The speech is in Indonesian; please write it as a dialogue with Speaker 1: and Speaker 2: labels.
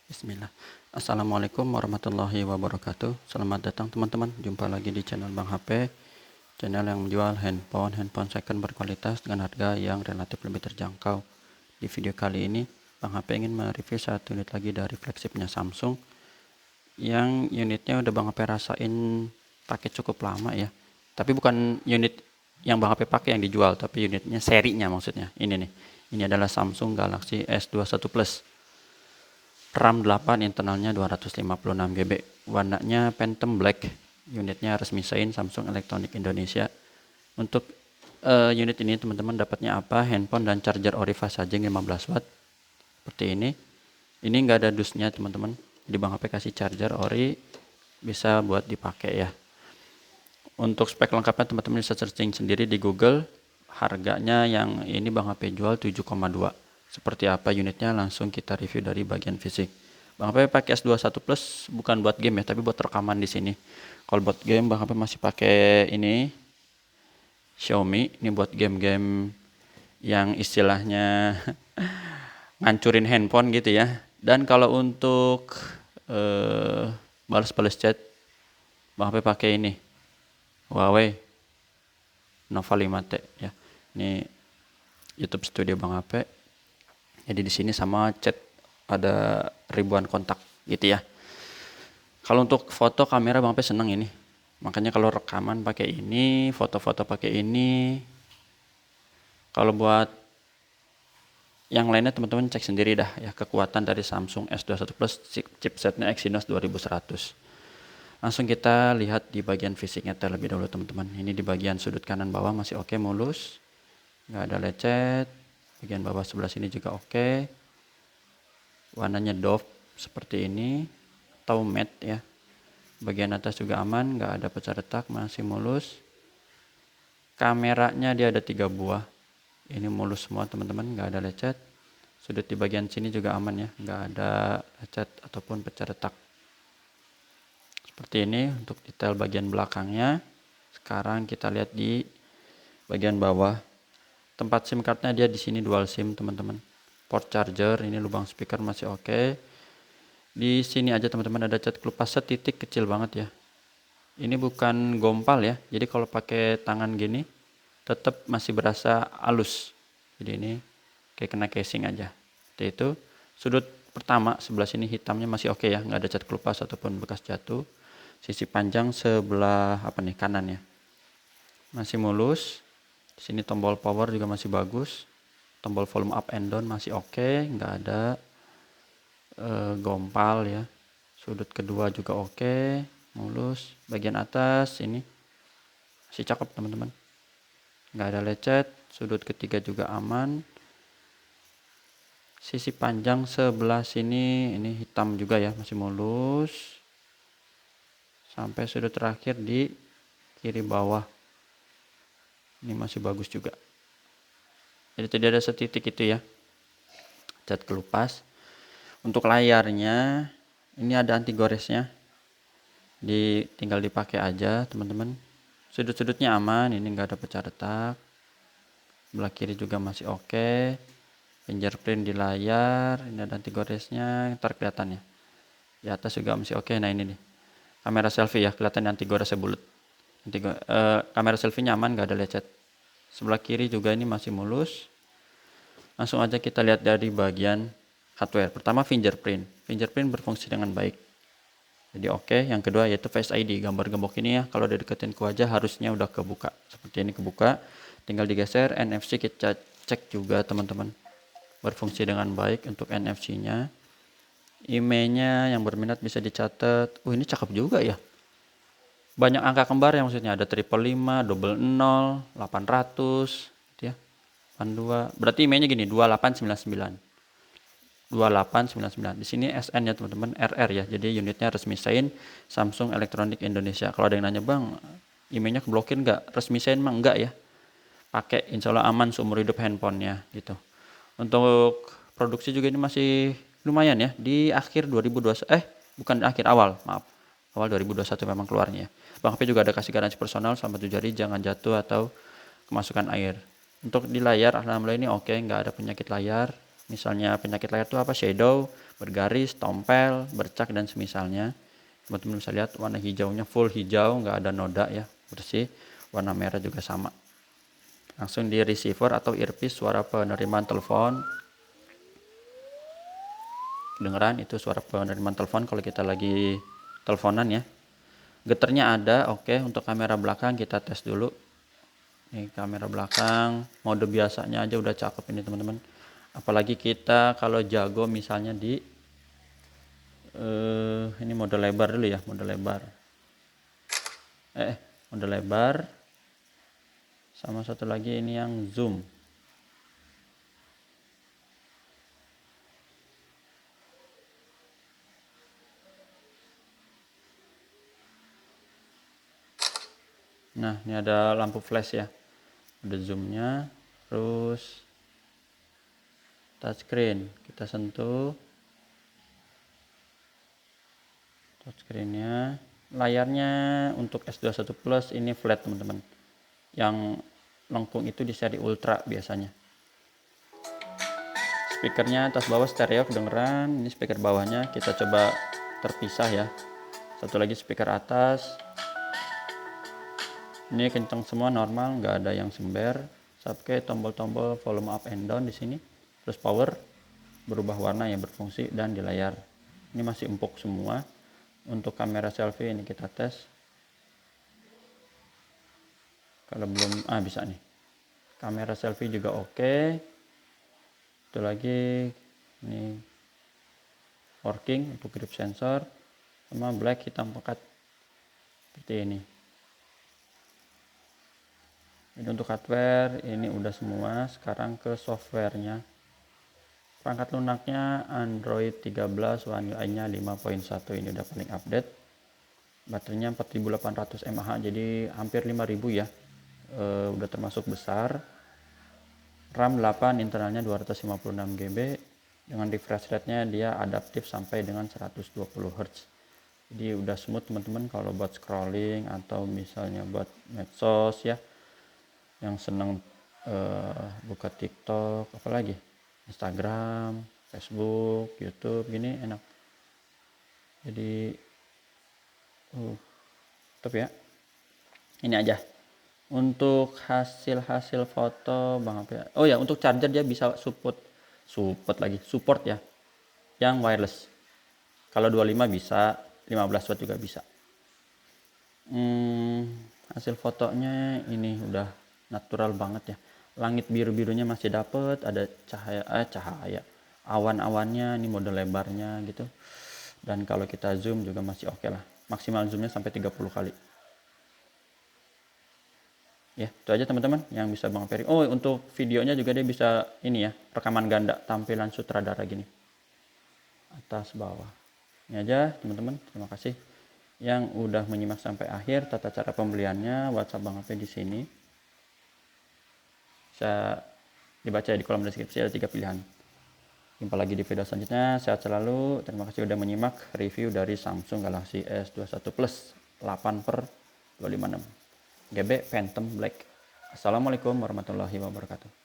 Speaker 1: Bismillah. Assalamualaikum warahmatullahi wabarakatuh. Selamat datang teman-teman. Jumpa lagi di channel Bang HP. Channel yang menjual handphone second berkualitas dengan harga yang relatif lebih terjangkau. Di video kali ini, Bang HP ingin mereview satu unit lagi dari flagshipnya Samsung. Yang unitnya udah Bang HP rasain pakai cukup lama ya. Tapi bukan unit yang Bang HP pakai yang dijual, tapi unitnya serinya maksudnya. Ini nih. Ini adalah Samsung Galaxy S21 Plus. RAM 8, internalnya 256 GB. Warnanya Phantom Black. Unitnya resmi sign Samsung Electronics Indonesia. Untuk unit ini teman-teman dapatnya apa? Handphone dan charger ori fast charging 15 watt. Seperti ini. Ini nggak ada dusnya teman-teman. Di Bang HP kasih charger ori, bisa buat dipakai ya. Untuk spek lengkapnya teman-teman bisa searching sendiri di Google. Harganya yang ini Bang HP jual 7,2. Seperti apa unitnya langsung kita review dari bagian fisik. Bang HP pakai S21 Plus bukan buat game ya, tapi buat rekaman di sini. Kalau buat game Bang HP masih pakai ini Xiaomi. Ini buat game-game yang istilahnya ngancurin handphone gitu ya. Dan kalau untuk balas-balas chat Bang HP pakai ini Huawei Nova 5T ya. Ini YouTube Studio Bang HP. Jadi di sini sama chat ada ribuan kontak gitu ya. Kalau untuk foto kamera Bang HP seneng ini. Makanya kalau rekaman pakai ini, foto-foto pakai ini. Kalau buat yang lainnya teman-teman cek sendiri dah ya, kekuatan dari Samsung S21 Plus chipsetnya Exynos 2100. Langsung kita lihat di bagian fisiknya terlebih dahulu teman-teman. Ini di bagian sudut kanan bawah masih oke, mulus. Nggak ada lecet. Bagian bawah sebelah sini juga oke. Warnanya doff seperti ini atau matte ya. Bagian atas juga aman, nggak ada pecah retak, masih mulus. Kameranya dia ada 3 buah. Ini mulus semua teman-teman, nggak ada lecet. Sudut di bagian sini juga aman ya, nggak ada lecet ataupun pecah retak. Seperti ini untuk detail bagian belakangnya. Sekarang kita lihat di bagian bawah. Tempat SIM cardnya dia di sini dual SIM teman-teman. Port charger, ini lubang speaker masih oke. Di sini aja teman-teman ada cat kelupas setitik kecil banget ya. Ini bukan gompal ya. Jadi kalau pakai tangan gini tetap masih berasa halus. Jadi ini kayak kena casing aja. Seperti itu. Sudut pertama sebelah sini hitamnya masih oke ya, nggak ada cat kelupas ataupun bekas jatuh. Sisi panjang sebelah kanan ya. Masih mulus. Di sini tombol power juga masih bagus. Tombol volume up and down masih oke, nggak ada gompal ya. Sudut kedua juga oke, mulus. Bagian atas ini masih cakep teman-teman, nggak ada lecet. Sudut ketiga juga aman. Sisi panjang sebelah sini ini hitam juga ya, masih mulus. Sampai sudut terakhir di kiri bawah ini masih bagus juga. Jadi tidak ada setitik itu ya, cat kelupas. Untuk layarnya ini ada anti goresnya, tinggal dipakai aja teman-teman. Sudut-sudutnya aman, ini nggak ada pecah retak. Sebelah kiri juga masih oke. Fingerprint di layar, ini ada anti goresnya, ntar kelihatan ya. Di atas juga masih oke. Nah ini nih, kamera selfie ya, kelihatan anti goresnya bulat. Kamera selfie-nya aman, nggak ada lecet. Sebelah kiri juga ini masih mulus. Langsung aja kita lihat dari bagian hardware. Pertama fingerprint berfungsi dengan baik. Jadi oke. Yang kedua yaitu Face ID. Gambar gembok ini ya, kalau dideketin ke wajah harusnya udah kebuka. Seperti ini kebuka. Tinggal digeser. NFC kita cek juga teman-teman. Berfungsi dengan baik untuk NFC-nya. IMEI-nya yang berminat bisa dicatat. Ini cakep juga ya. Banyak angka kembar yang maksudnya ada 555, 00, 800 gitu ya. 82. Berarti IMEI-nya gini, 2899. 2899. Di sini SN ya teman-teman, RR ya. Jadi unitnya resmi sign Samsung Electronics Indonesia. Kalau ada yang nanya, "Bang, IMEI-nya keblokir enggak?" Resmi sign mah enggak ya. Pakai insya Allah aman seumur hidup handphonenya gitu. Untuk produksi juga ini masih lumayan ya. Di akhir 2021 bukan di akhir, awal awal 2021 memang keluarnya ya. Bang HP juga ada kasih garansi personal selama 7 hari, jangan jatuh atau kemasukan air. Untuk di layar alhamdulillah ini oke, nggak ada penyakit layar. Misalnya penyakit layar itu apa? Shadow, bergaris, tompel, bercak dan semisalnya. Teman-teman bisa lihat warna hijaunya full hijau, nggak ada noda ya, bersih. Warna merah juga sama. Langsung di receiver atau earpiece, suara penerimaan telepon. Kedengeran itu suara penerimaan telepon kalau kita lagi teleponan ya. Getarnya ada, oke. Untuk kamera belakang kita tes dulu. Ini kamera belakang, mode biasanya aja udah cakep ini teman-teman. Apalagi kita kalau jago misalnya di ini mode lebar dulu ya, mode lebar. Mode lebar. Sama satu lagi ini yang zoom. Nah, ini ada lampu flash ya. Ada zoomnya, terus touchscreen. Kita sentuh touchscreennya. Layarnya untuk S21 Plus ini flat teman-teman. Yang lengkung itu di seri Ultra biasanya. Speakernya atas bawah stereo kedengeran. Ini speaker bawahnya kita coba terpisah ya. Satu lagi speaker atas. Ini kencang semua normal, nggak ada yang sember. Oke, tombol-tombol volume up and down di sini. Terus power berubah warna yang berfungsi dan di layar. Ini masih empuk semua. Untuk kamera selfie ini kita tes. Kalau belum bisa nih. Kamera selfie juga oke. Itu lagi ini working untuk grip sensor sama black hitam pekat seperti ini. Ini untuk hardware ini udah semua. Sekarang ke softwarenya. Perangkat lunaknya Android 13, One UI-nya 5.1, ini udah paling update. Baterainya 4800 mAh, jadi hampir 5000 ya. Udah termasuk besar. RAM 8, internalnya 256 GB. Dengan refresh rate-nya dia adaptif sampai dengan 120 Hz. Jadi udah smooth teman-teman kalau buat scrolling atau misalnya buat medsos ya. Yang seneng buka TikTok, apalagi Instagram, Facebook, YouTube, gini enak. Jadi top ya. Ini aja untuk hasil foto Bang HP. Oh ya, untuk charger dia bisa support ya yang wireless. Kalau 25 bisa, 15 watt juga bisa. Hasil fotonya ini udah natural banget ya. Langit biru-birunya masih dapet, ada cahaya awan-awannya, ini mode lebarnya gitu. Dan kalau kita zoom juga masih oke lah, maksimal zoomnya sampai 30 kali ya. Itu aja teman-teman yang bisa Bang Ferry. Oh, untuk videonya juga dia bisa ini ya, rekaman ganda, tampilan sutradara gini, atas bawah. Ini aja teman-teman, terima kasih yang udah menyimak sampai akhir. Tata cara pembeliannya WhatsApp Bang HP di sini. Bisa dibaca di kolom deskripsi, ada 3 pilihan. Jumpa lagi di video selanjutnya, sehat selalu. Terima kasih udah menyimak review dari Samsung Galaxy S21 Plus 8/256 GB Phantom Black. Assalamualaikum warahmatullahi wabarakatuh.